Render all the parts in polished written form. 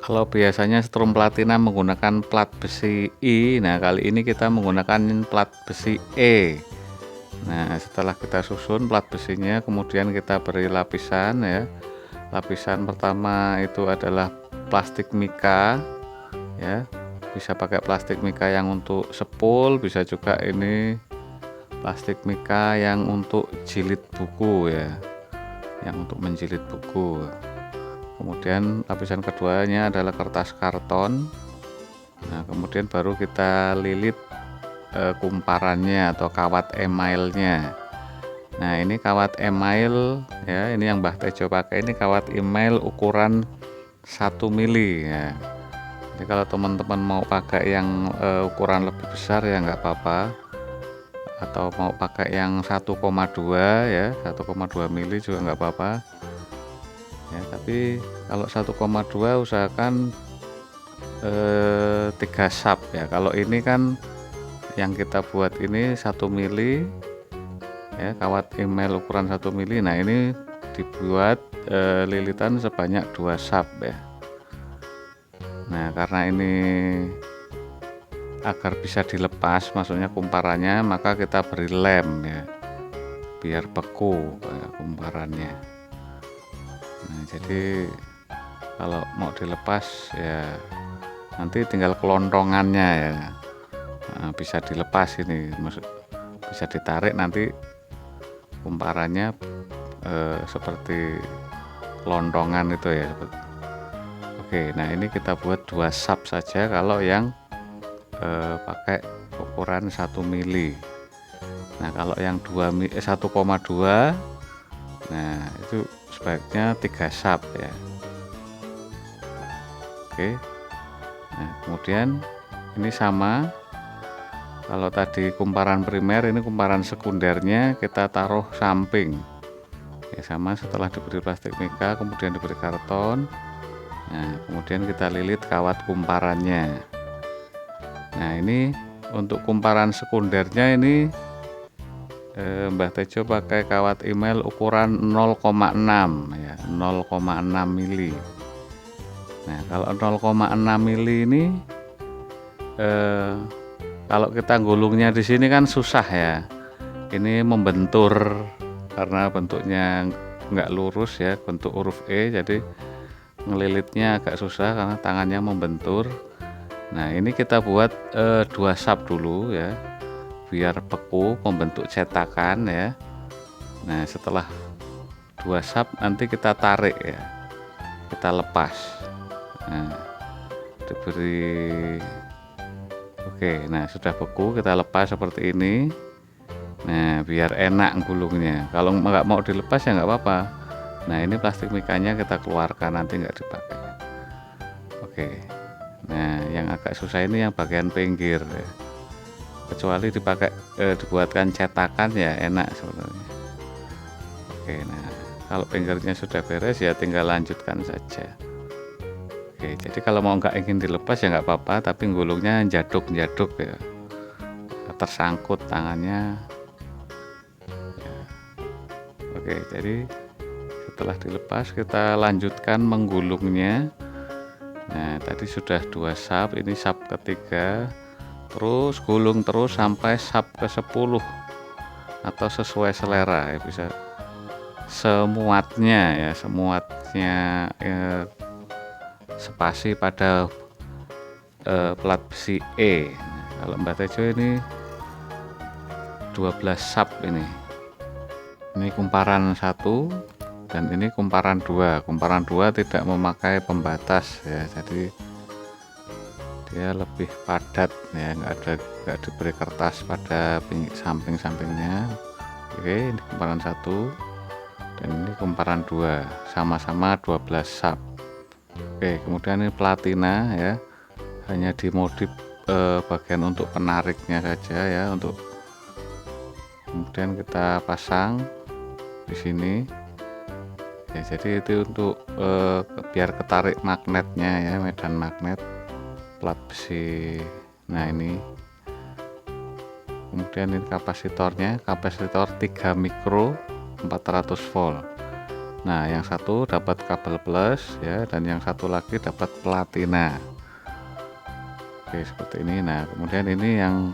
Kalau biasanya setrum platina menggunakan plat besi I, nah kali ini kita menggunakan plat besi E. Nah, setelah kita susun plat besinya, kemudian kita beri lapisan ya. Lapisan pertama itu adalah plastik mika ya. Bisa pakai plastik mika yang untuk sepul, bisa juga ini plastik mika yang untuk jilid buku ya. Yang untuk menjilid buku. Kemudian lapisan keduanya adalah kertas karton. Nah, kemudian baru kita lilit kumparannya atau kawat emailnya. Nah, ini kawat email ya, ini yang Mbah Tejo pakai ini kawat email ukuran 1 mili ya. Jadi kalau teman-teman mau pakai yang ukuran lebih besar ya nggak apa-apa, atau mau pakai yang 1,2 ya, 1,2 mili juga nggak apa-apa ya. Tapi kalau 1,2 usahakan 3 sap ya. Kalau ini kan yang kita buat ini 1 mili ya, kawat email ukuran 1 mili. Nah, ini dibuat lilitan sebanyak 2 sap ya. Nah, karena ini agar bisa dilepas, maksudnya kumparannya, maka kita beri lem ya, biar beku ya, kumparannya. Nah, jadi kalau mau dilepas ya nanti tinggal kelontongannya ya. Nah, bisa dilepas ini, maksud bisa ditarik nanti kumparannya seperti kelontongan itu ya. Oke, nah ini kita buat 2 sap saja kalau yang pakai ukuran 1 mili. Nah, kalau yang 1,2, nah itu sebaiknya 3 sap ya. Oke. Nah, kemudian ini sama. Kalau tadi kumparan primer, ini kumparan sekundernya kita taruh samping. Ya, sama setelah diberi plastik mika, kemudian diberi karton. Nah, kemudian kita lilit kawat kumparannya. Nah, ini untuk kumparan sekundernya ini Mbah Tejo pakai kawat email ukuran 0,6 ya, 0,6 mili. Nah, kalau 0,6 mili ini kalau kita gulungnya di sini kan susah ya. Ini membentur karena bentuknya nggak lurus ya, bentuk huruf E, jadi ngelilitnya agak susah karena tangannya membentur. Nah, ini kita buat 2 sap dulu ya, biar beku membentuk cetakan ya. Nah, setelah 2 sap nanti kita tarik ya, kita lepas. Nah, diberi oke, nah sudah beku, kita lepas seperti ini. Nah, biar enak gulungnya. Kalau nggak mau dilepas ya nggak apa-apa. Nah, ini plastik mikanya kita keluarkan, nanti nggak dipakai. Oke. Nah, yang agak susah ini yang bagian pinggir ya. Kecuali dipakai dibuatkan cetakan ya enak sebenarnya. Oke, nah kalau pinggirnya sudah beres ya tinggal lanjutkan saja. Oke, jadi kalau mau nggak ingin dilepas ya nggak apa-apa, tapi gulungnya jaduk-jaduk ya, tersangkut tangannya ya. Oke, jadi setelah dilepas kita lanjutkan menggulungnya. Nah, tadi sudah 2 sap, ini sap ketiga, terus gulung terus sampai sap ke-10 atau sesuai selera ya, bisa semuatnya ya, semuatnya spasi pada plat besi E. Nah, kalau Mbah Tejo ini 12 sap ini kumparan 1 dan ini kumparan 2. Kumparan 2 tidak memakai pembatas ya, jadi dia lebih padat ya, nggak diberi kertas pada samping-sampingnya. Oke, ini kumparan 1 dan ini kumparan 2, sama-sama 12 sap. Oke, kemudian ini platina ya, hanya dimodif bagian untuk penariknya saja ya, untuk kemudian kita pasang di sini ya. Jadi itu untuk biar ketarik magnetnya ya, medan magnet plat besi. Nah, ini kemudian ini kapasitornya, kapasitor 3 mikro 400 volt. Nah, yang satu dapat kabel plus ya, dan yang satu lagi dapat platina. Oke, seperti ini. Nah, kemudian ini yang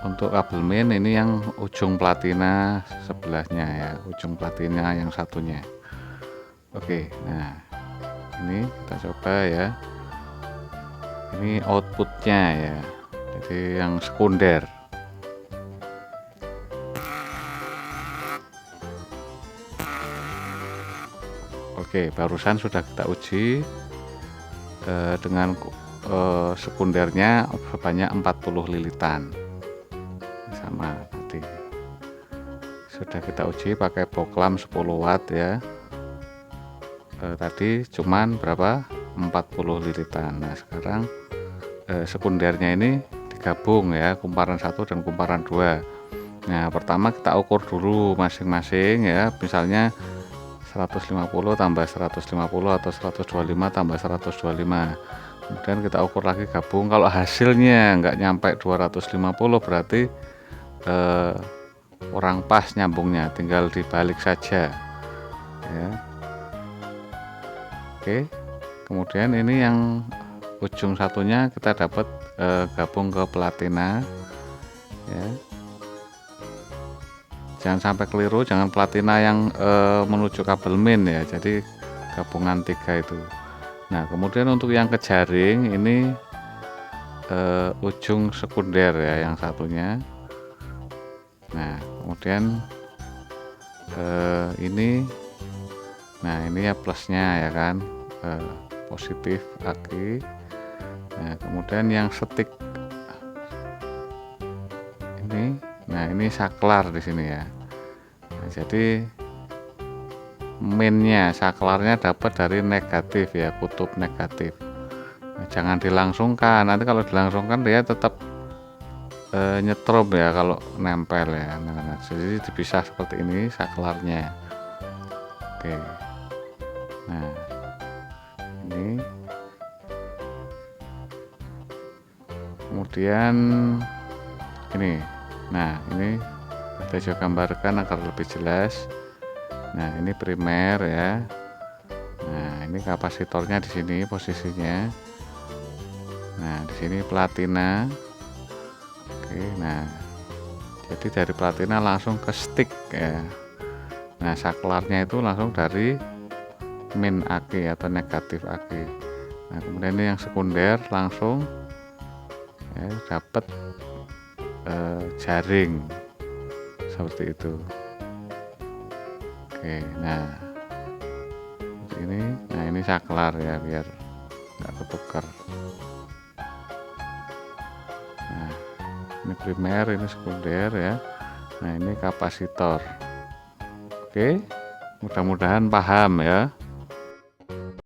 untuk kabel main, ini yang ujung platina sebelahnya ya, ujung platina yang satunya. Oke, nah ini kita coba ya. Ini outputnya ya, jadi yang sekunder. Oke, barusan sudah kita uji dengan sekundernya sebanyak 40 lilitan, sama tadi sudah kita uji pakai boklam 10 watt ya. Tadi cuman berapa, 40 lilitan. Nah, sekarang sekundernya ini digabung ya, kumparan 1 dan kumparan 2. Nah, pertama kita ukur dulu masing-masing ya, misalnya 150 tambah 150 atau 125 tambah 125. Kemudian kita ukur lagi gabung. Kalau hasilnya nggak nyampe 250 berarti kurang pas nyambungnya, tinggal dibalik saja ya. Oke, kemudian ini yang ujung satunya kita dapat gabung ke platina ya. Jangan sampai keliru, jangan platina yang menuju kabel main ya, jadi gabungan 3 itu. Nah, kemudian untuk yang ke jaring ini ujung sekunder ya yang satunya. Nah, kemudian ini, nah ini ya plusnya ya kan, positif aki. Nah, kemudian yang stick ini, nah ini saklar di sini ya. Nah, jadi mainnya, saklarnya dapat dari negatif ya, kutub negatif. Nah, jangan dilangsungkan, nanti kalau dilangsungkan dia tetap nyetrum ya kalau nempel ya. Nah, jadi dipisah seperti ini saklarnya. Oke, nah ini kemudian ini, nah ini kita coba gambarkan agar lebih jelas. Nah, ini primer ya. Nah, ini kapasitornya di sini posisinya. Nah, di sini platina. Oke, nah jadi dari platina langsung ke stick ya. Nah, saklarnya itu langsung dari min aki atau negatif aki. Nah, kemudian ini yang sekunder langsung ya, dapat jaring seperti itu. Oke, nah ini, nah ini saklar ya biar nggak ketukar. Nah, ini primer, ini sekunder ya. Nah, ini kapasitor. Oke, mudah-mudahan paham ya.